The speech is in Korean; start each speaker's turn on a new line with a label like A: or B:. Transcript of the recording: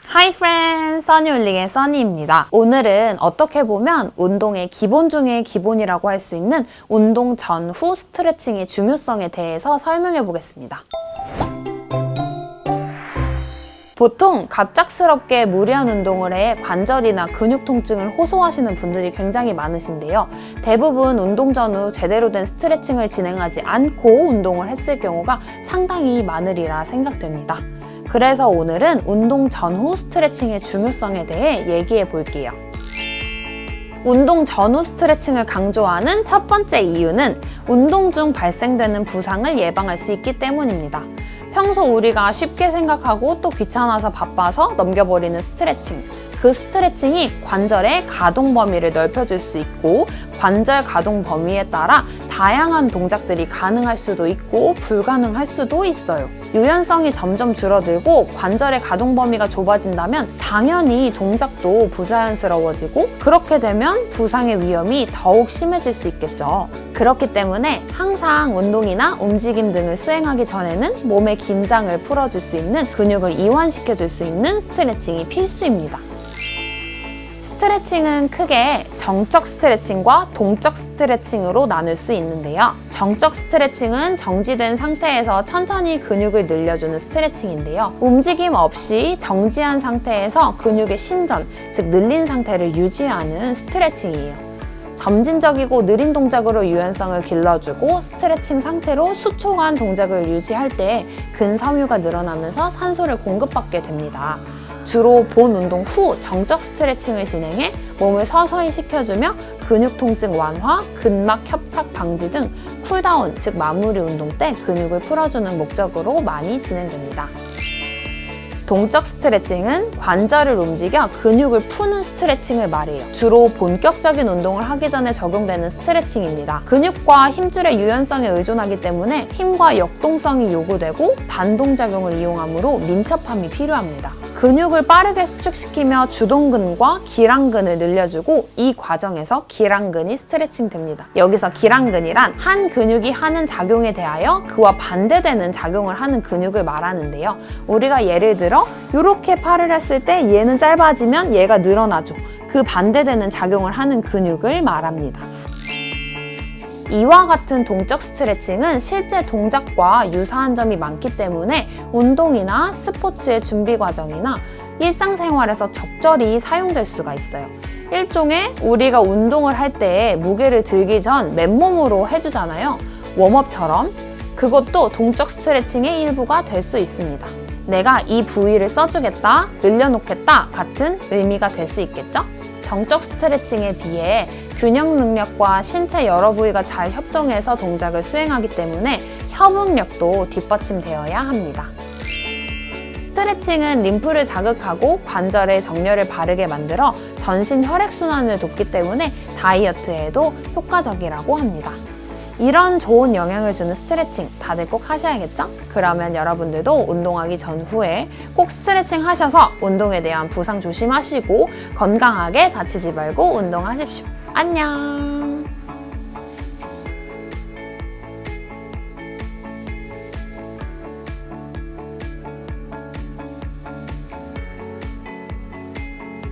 A: Hi friends! 써니울링의 써니입니다. 오늘은 어떻게 보면 운동의 기본 중의 기본이라고 할 수 있는 운동 전후 스트레칭의 중요성에 대해서 설명해 보겠습니다. 보통 갑작스럽게 무리한 운동을 해 관절이나 근육 통증을 호소하시는 분들이 굉장히 많으신데요. 대부분 운동 전후 제대로 된 스트레칭을 진행하지 않고 운동을 했을 경우가 상당히 많으리라 생각됩니다. 그래서 오늘은 운동 전후 스트레칭의 중요성에 대해 얘기해 볼게요. 운동 전후 스트레칭을 강조하는 첫 번째 이유는 운동 중 발생되는 부상을 예방할 수 있기 때문입니다. 평소 우리가 쉽게 생각하고 또 귀찮아서 바빠서 넘겨버리는 스트레칭. 그 스트레칭이 관절의 가동 범위를 넓혀줄 수 있고 관절 가동 범위에 따라 다양한 동작들이 가능할 수도 있고 불가능할 수도 있어요. 유연성이 점점 줄어들고 관절의 가동 범위가 좁아진다면 당연히 동작도 부자연스러워지고 그렇게 되면 부상의 위험이 더욱 심해질 수 있겠죠. 그렇기 때문에 항상 운동이나 움직임 등을 수행하기 전에는 몸의 긴장을 풀어줄 수 있는 근육을 이완시켜줄 수 있는 스트레칭이 필수입니다. 스트레칭은 크게 정적 스트레칭과 동적 스트레칭으로 나눌 수 있는데요. 정적 스트레칭은 정지된 상태에서 천천히 근육을 늘려주는 스트레칭인데요. 움직임 없이 정지한 상태에서 근육의 신전, 즉 늘린 상태를 유지하는 스트레칭이에요. 점진적이고 느린 동작으로 유연성을 길러주고 스트레칭 상태로 수초간 동작을 유지할 때 근섬유가 늘어나면서 산소를 공급받게 됩니다. 주로 본 운동 후 정적 스트레칭을 진행해 몸을 서서히 식혀주며 근육 통증 완화, 근막 협착 방지 등 쿨다운, 즉 마무리 운동 때 근육을 풀어주는 목적으로 많이 진행됩니다. 동적 스트레칭은 관절을 움직여 근육을 푸는 스트레칭을 말해요. 주로 본격적인 운동을 하기 전에 적용되는 스트레칭입니다. 근육과 힘줄의 유연성에 의존하기 때문에 힘과 역동성이 요구되고 반동작용을 이용하므로 민첩함이 필요합니다. 근육을 빠르게 수축시키며 주동근과 기랑근을 늘려주고 이 과정에서 기랑근이 스트레칭 됩니다. 여기서 기랑근이란 한 근육이 하는 작용에 대하여 그와 반대되는 작용을 하는 근육을 말하는데요. 우리가 예를 들어 이렇게 팔을 했을 때 얘는 짧아지면 얘가 늘어나죠. 그 반대되는 작용을 하는 근육을 말합니다. 이와 같은 동적 스트레칭은 실제 동작과 유사한 점이 많기 때문에 운동이나 스포츠의 준비 과정이나 일상생활에서 적절히 사용될 수가 있어요. 일종의 우리가 운동을 할 때 무게를 들기 전 맨몸으로 해주잖아요. 웜업처럼 그것도 동적 스트레칭의 일부가 될 수 있습니다. 내가 이 부위를 써주겠다, 늘려놓겠다 같은 의미가 될 수 있겠죠? 정적 스트레칭에 비해 균형 능력과 신체 여러 부위가 잘 협동해서 동작을 수행하기 때문에 협응력도 뒷받침되어야 합니다. 스트레칭은 림프를 자극하고 관절의 정렬을 바르게 만들어 전신 혈액순환을 돕기 때문에 다이어트에도 효과적이라고 합니다. 이런 좋은 영향을 주는 스트레칭 다들 꼭 하셔야겠죠? 그러면 여러분들도 운동하기 전후에 꼭 스트레칭 하셔서 운동에 대한 부상 조심하시고 건강하게 다치지 말고 운동하십시오. 안녕!